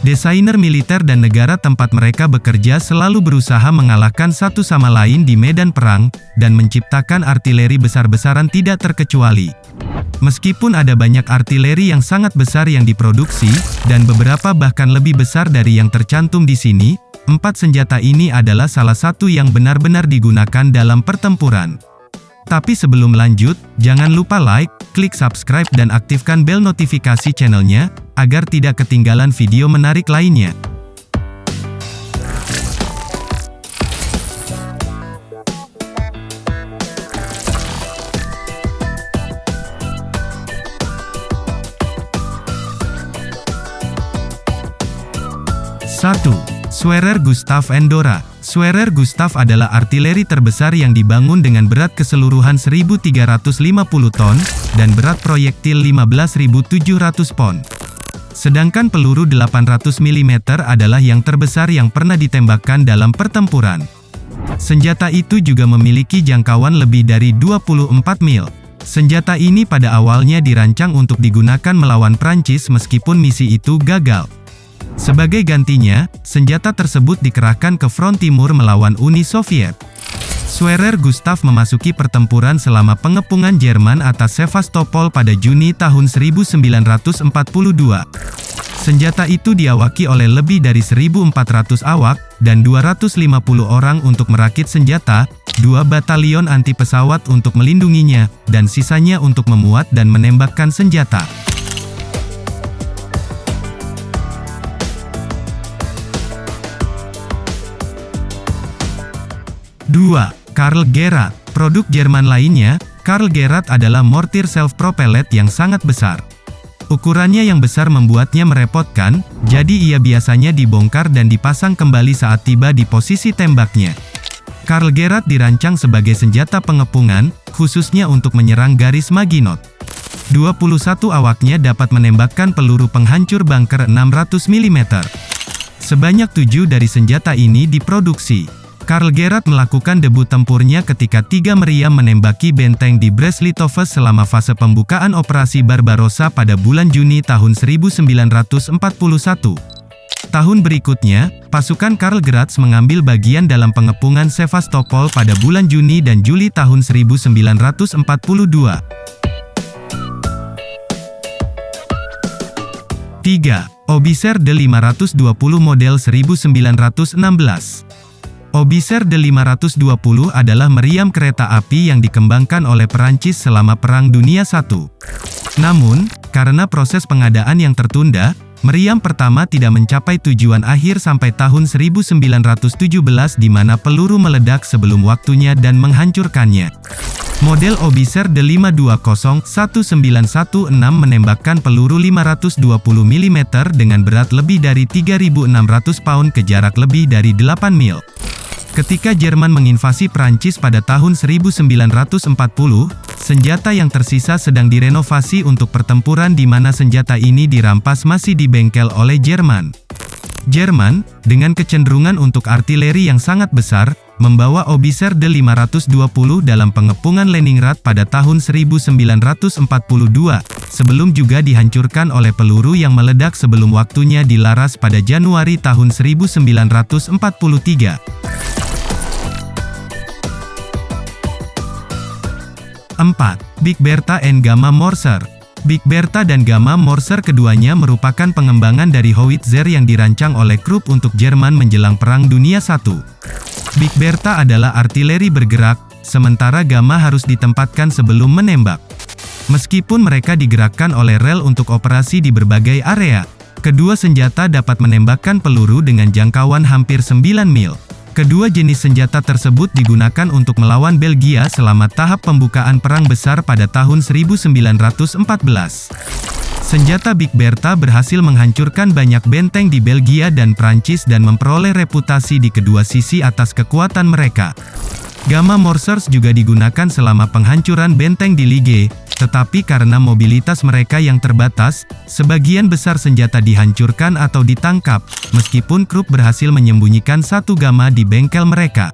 Desainer militer dan negara tempat mereka bekerja selalu berusaha mengalahkan satu sama lain di medan perang, dan menciptakan artileri besar-besaran tidak terkecuali. Meskipun ada banyak artileri yang sangat besar yang diproduksi, dan beberapa bahkan lebih besar dari yang tercantum di sini, 4 senjata ini adalah salah satu yang benar-benar digunakan dalam pertempuran. Tapi sebelum lanjut, jangan lupa like, klik subscribe dan aktifkan bel notifikasi channelnya, agar tidak ketinggalan video menarik lainnya. Satu. Schwerer Gustav Endora. Schwerer Gustav adalah artileri terbesar yang dibangun dengan berat keseluruhan 1.350 ton, dan berat proyektil 15.700 pon. Sedangkan peluru 800 mm adalah yang terbesar yang pernah ditembakkan dalam pertempuran. Senjata itu juga memiliki jangkauan lebih dari 24 mil. Senjata ini pada awalnya dirancang untuk digunakan melawan Prancis meskipun misi itu gagal. Sebagai gantinya, senjata tersebut dikerahkan ke front timur melawan Uni Soviet. Schwerer Gustav memasuki pertempuran selama pengepungan Jerman atas Sevastopol pada Juni tahun 1942. Senjata itu diawaki oleh lebih dari 1.400 awak, dan 250 orang untuk merakit senjata, 2 batalion anti pesawat untuk melindunginya, dan sisanya untuk memuat dan menembakkan senjata. 2. Karl Gerhardt. Produk Jerman lainnya, Karl Gerhardt adalah mortir self-propellet yang sangat besar. Ukurannya yang besar membuatnya merepotkan, jadi ia biasanya dibongkar dan dipasang kembali saat tiba di posisi tembaknya. Karl Gerhardt dirancang sebagai senjata pengepungan, khususnya untuk menyerang garis Maginot. 21 awaknya dapat menembakkan peluru penghancur bunker 600 mm. Sebanyak 7 dari senjata ini diproduksi. Karl Gerhardt melakukan debut tempurnya ketika 3 meriam menembaki benteng di Brest-Litovsk selama fase pembukaan Operasi Barbarossa pada bulan Juni tahun 1941. Tahun berikutnya, pasukan Karl Gerhardt mengambil bagian dalam pengepungan Sevastopol pada bulan Juni dan Juli tahun 1942. 3. Obiser D520 model 1916. Obiser D520 adalah meriam kereta api yang dikembangkan oleh Perancis selama Perang Dunia I. Namun, karena proses pengadaan yang tertunda, meriam pertama tidak mencapai tujuan akhir sampai tahun 1917 di mana peluru meledak sebelum waktunya dan menghancurkannya. Model Obiser D520-1916 menembakkan peluru 520 mm dengan berat lebih dari 3.600 pound ke jarak lebih dari 8 mil. Ketika Jerman menginvasi Prancis pada tahun 1940, senjata yang tersisa sedang direnovasi untuk pertempuran di mana senjata ini dirampas masih di bengkel oleh Jerman. Jerman, dengan kecenderungan untuk artileri yang sangat besar, membawa Obiser D520 dalam pengepungan Leningrad pada tahun 1942, sebelum juga dihancurkan oleh peluru yang meledak sebelum waktunya di Laras pada Januari tahun 1943. 4. Big Bertha and Gamma Morser. Big Bertha dan Gamma Morser keduanya merupakan pengembangan dari howitzer yang dirancang oleh Krupp untuk Jerman menjelang Perang Dunia I. Big Bertha adalah artileri bergerak, sementara Gamma harus ditempatkan sebelum menembak. Meskipun mereka digerakkan oleh rel untuk operasi di berbagai area, kedua senjata dapat menembakkan peluru dengan jangkauan hampir 9 mil. Kedua jenis senjata tersebut digunakan untuk melawan Belgia selama tahap pembukaan Perang Besar pada tahun 1914. Senjata Big Bertha berhasil menghancurkan banyak benteng di Belgia dan Prancis dan memperoleh reputasi di kedua sisi atas kekuatan mereka. Gamma Morsers juga digunakan selama penghancuran benteng di Liege, tetapi karena mobilitas mereka yang terbatas, sebagian besar senjata dihancurkan atau ditangkap, meskipun Krupp berhasil menyembunyikan satu Gamma di bengkel mereka.